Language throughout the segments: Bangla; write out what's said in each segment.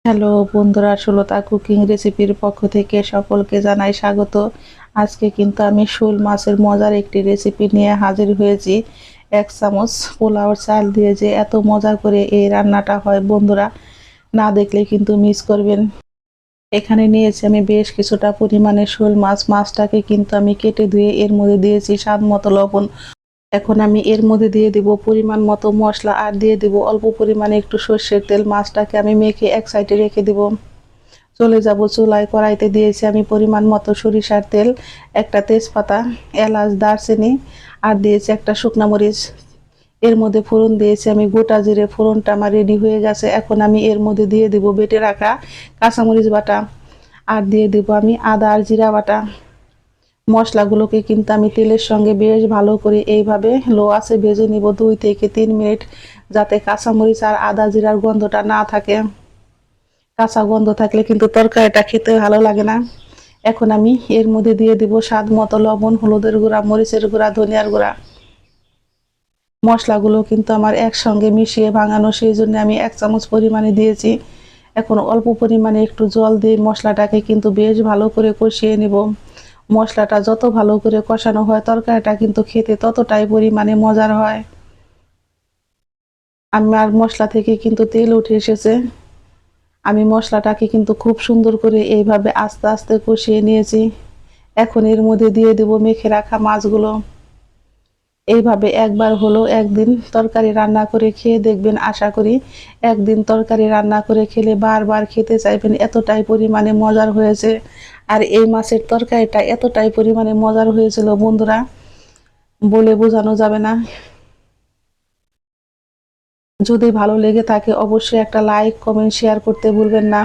হ্যালো বন্ধুরা, সুলতা কুকিং রেসিপির পক্ষ থেকে সকলকে জানাই স্বাগত। আজকে কিন্তু আমি শোল মাছের মজার একটি রেসিপি নিয়ে হাজির হয়েছি। 1 চামচ পোলাও চাল দিয়ে যে এত মজা করে এই রান্নাটা হয়, বন্ধুরা না দেখলে কিন্তু মিস করবেন। এখানে নিয়েছি আমি বেশ কিছুটা পরিমাণে শোল মাছ। মাছটাকে কিন্তু আমি কেটে ধুয়ে এর মধ্যে দিয়েছি স্বাদ মতো লবণ। এখন আমি এর মধ্যে দিয়ে দিব পরিমাণ মতো মশলা আর দিয়ে দিব অল্প পরিমাণে একটু সর্ষের তেল। মাছটাকে আমি মেখে এক সাইডে রেখে দিব। চলে যাব চুলায়। কড়াইতে দিয়েছি আমি পরিমাণ মতো সরিষার তেল, একটা তেজপাতা, এলাচ, দারচিনি আর দিয়েছি একটা শুকনা মরিচ। এর মধ্যে ফোড়ন দিয়েছি আমি গোটা জিরে। ফোড়নটা আমার রেডি হয়ে গেছে। এখন আমি এর মধ্যে দিয়ে দিব বেটে রাখা কাঁচামরিচ বাটা আর দিয়ে দিব আমি আদা আর জিরা বাটা। মশলাগুলোকে কিন্তু আমি তেলের সঙ্গে বেশ ভালো করে এইভাবে লো আঁচে ভেজে নিব 2 থেকে 3 মিনিট, যাতে কাঁচামরিচ আর আদা জিরার গন্ধটা না থাকে। কাঁচা গন্ধ থাকলে কিন্তু তরকারিটা খেতে ভালো লাগে না। এখন আমি এর মধ্যে দিয়ে দিব স্বাদ মতো লবণ, হলুদের গুঁড়া, মরিচের গুঁড়া, ধনিয়ার গুঁড়া। মশলাগুলো কিন্তু আমার একসঙ্গে মিশিয়ে ভাঙানো, সেই জন্য আমি 1 চামচ পরিমাণে দিয়েছি। এখন অল্প পরিমাণে একটু জল দিয়ে মশলাটাকে কিন্তু বেশ ভালো করে কষিয়ে নেব। মশলাটা যত ভালো করে কষানো হয় তরকারিটা কিন্তু খেতে ততটাই পরিমাণে মজার হয়। আমার মশলা থেকে কিন্তু তেল উঠে এসেছে। আমি মশলাটাকে কিন্তু খুব সুন্দর করে এইভাবে আস্তে আস্তে কষিয়ে নিয়েছি। এখন এর মধ্যে দিয়ে দেব মেখে রাখা মাছগুলো। এইভাবে একবার হলো একদিন তরকারি রান্না করে খেয়ে দেখবেন। আশা করি একদিন তরকারি রান্না করে খেলে বারবার খেতে চাইবেন, এতটাই পরিমাণে মজার হয়েছে। আর এই মাছের তরকারিটা এতটাই পরিমাণে মজার হয়েছিল বন্ধুরা, বলে বোঝানো যাবে না। যদি ভালো লেগে থাকে অবশ্যই একটা লাইক, কমেন্ট, শেয়ার করতে ভুলবেন না।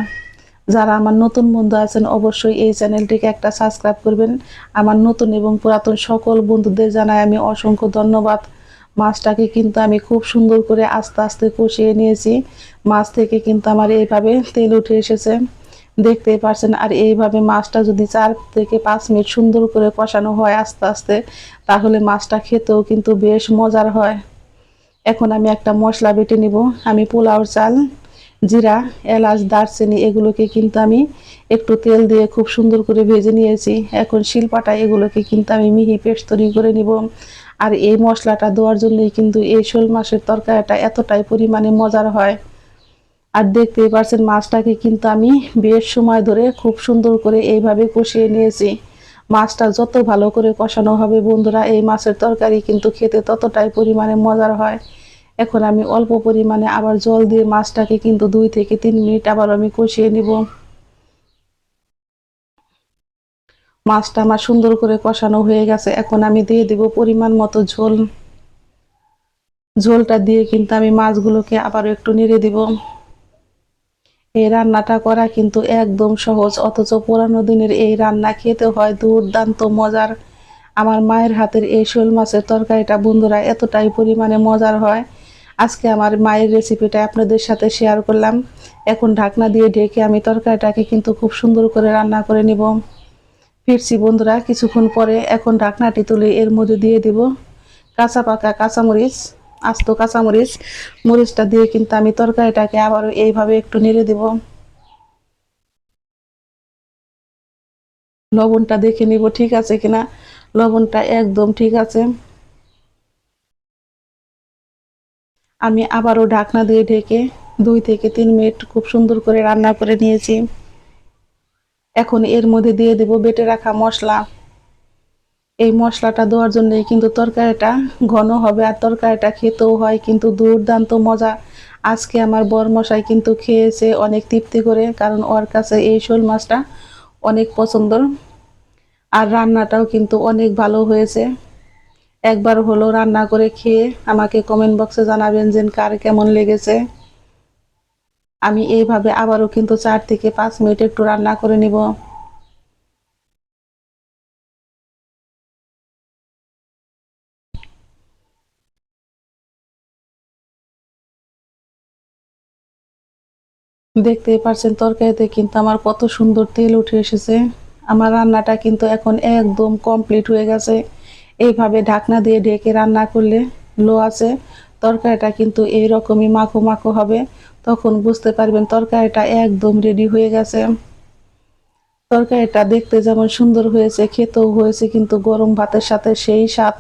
যারা আমার নতুন বন্ধু আছেন অবশ্যই এই চ্যানেলটিকে একটা সাবস্ক্রাইব করবেন। আমার নতুন এবং পুরাতন সকল বন্ধুদের জানাই আমি অসংখ্য ধন্যবাদ। মাছটাকে কিন্তু আমি খুব সুন্দর করে আস্তে আস্তে কষিয়ে নিয়েছি। মাছ থেকে কিন্তু আমার এইভাবে তেল উঠে এসেছে, দেখতেই পারছেন। আর এইভাবে মাছটা যদি 4 থেকে 5 মিনিট সুন্দর করে কষানো হয় আস্তে আস্তে, তাহলে মাছটা খেতেও কিন্তু বেশ মজার হয়। এখন আমি একটা মশলা বেটে নিব। আমি পোলাও চাল, জিরা, এলাচ, দারচিনি এগুলোকে কিন্তু আমি একটু তেল দিয়ে খুব সুন্দর করে ভেজে নিয়েছি। এখন শিলপাটায় এগুলোকে কিন্তু আমি মিহি পেস্ট তৈরি করে নিব। আর এই মশলাটা দেওয়ার জন্যই কিন্তু এই শোল মাছের তরকারিটা এতটাই পরিমাণে মজার হয়। আর দেখতেই পারছেন মাছটাকে কিন্তু আমি বেশ সময় ধরে খুব সুন্দর করে এইভাবে কষিয়ে নিয়েছি। মাছটা যত ভালো করে কষানো হবে বন্ধুরা, এই মাছের তরকারি কিন্তু খেতে ততটাই পরিমাণে মজার হয়। এখন আমি অল্প পরিমাণে আবার জল দিয়ে মাছটাকে কিন্তু 2 থেকে 3 মিনিট আবার আমি কষিয়ে নিব। মাছটা আমার সুন্দর করে কষানো হয়ে গেছে। এখন আমি দিয়ে দিব পরিমাণ মতো ঝোল। ঝোলটা দিয়ে কিন্তু আমি মাছগুলোকে আবারও একটু নেড়ে দিব। এই রান্নাটা করা কিন্তু একদম সহজ, অথচ পুরানো দিনের এই রান্না খেতে হয় দুর্দান্ত মজার। আমার মায়ের হাতের এই শোল মাছের তরকারিটা বন্ধুরা এতটাই পরিমাণে মজার হয়। আজকে আমার মায়ের রেসিপিটা আপনাদের সাথে শেয়ার করলাম। এখন ঢাকনা দিয়ে ঢেকে আমি তরকারিটাকে কিন্তু খুব সুন্দর করে রান্না করে নিব। ফিরছি বন্ধুরা কিছুক্ষণ পরে। এখন ঢাকনাটি তুলে এর মধ্যে দিয়ে দিব কাঁচা পাকা কাঁচামরিচ, আস্ত কাঁচামরিচ। মরিচটা দিয়ে কিন্তু আমি তরকারিটাকে আবারও এইভাবে একটু নেড়ে দেব। লবণটা দেখে নিব ঠিক আছে কিনা। লবণটা একদম ঠিক আছে। আমি আবারও ঢাকনা দিয়ে ঢেকে 2 থেকে 3 মিনিট খুব সুন্দর করে রান্না করে নিয়েছি। এখন এর মধ্যে দিয়ে দেব বেটে রাখা মশলা। এই মশলাটা দেওয়ার জন্যই কিন্তু তরকারিটা ঘন হবে আর তরকারিটা খেতেও হয় কিন্তু দুর্দান্ত মজা। আজকে আমার বরমশাই কিন্তু খেয়েছে অনেক তৃপ্তি করে, কারণ ওর কাছে এই শোল মাছটা অনেক পছন্দ। আর রান্নাটাও কিন্তু অনেক ভালো হয়েছে। একবার হলো রান্না করে খেয়ে আমাকে কমেন্ট বক্সে জানাবেন যে কার কেমন লেগেছে। আমি এইভাবে আবারও কিন্তু 4 থেকে 5 মিনিট একটু রান্না করে নিব। দেখতেই পারছেন তরকারিতে কিন্তু আমার কত সুন্দর তেল উঠে এসেছে। আমার রান্নাটা কিন্তু এখন একদম কমপ্লিট হয়ে গেছে। এইভাবে ঢাকনা দিয়ে ঢেকে রান্না করলে লো আছে তরকারিটা কিন্তু এইরকমই মাখো মাখো হবে, তখন বুঝতে পারবেন তরকারিটা একদম রেডি হয়ে গেছে। তরকারিটা দেখতে যেমন সুন্দর হয়েছে, খেতেও হয়েছে কিন্তু গরম ভাতের সাথে সেই স্বাদ।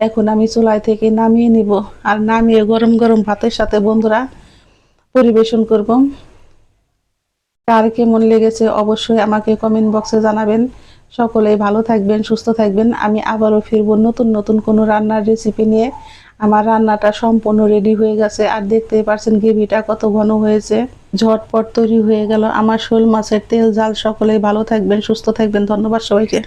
এখন আমি চুলাই থেকে নামিয়ে নিব, আর নামিয়ে গরম গরম ভাতের সাথে বন্ধুরা পরিবেশন করব। কার কেমন লেগেছে অবশ্যই আমাকে কমেন্ট বক্সে জানাবেন। সকলেই ভালো থাকবেন, সুস্থ থাকবেন। আমি আবারও ফিরবো নতুন নতুন কোনো রান্নার রেসিপি নিয়ে। আমার রান্নাটা সম্পূর্ণ রেডি হয়ে গেছে, আর দেখতেই পারছেন গ্রেভিটা কত ঘন হয়েছে। ঝটপট তৈরি হয়ে গেল আমার শোল মাছের তেল ঝাল। সকলেই ভালো থাকবেন, সুস্থ থাকবেন। ধন্যবাদ সবাইকে।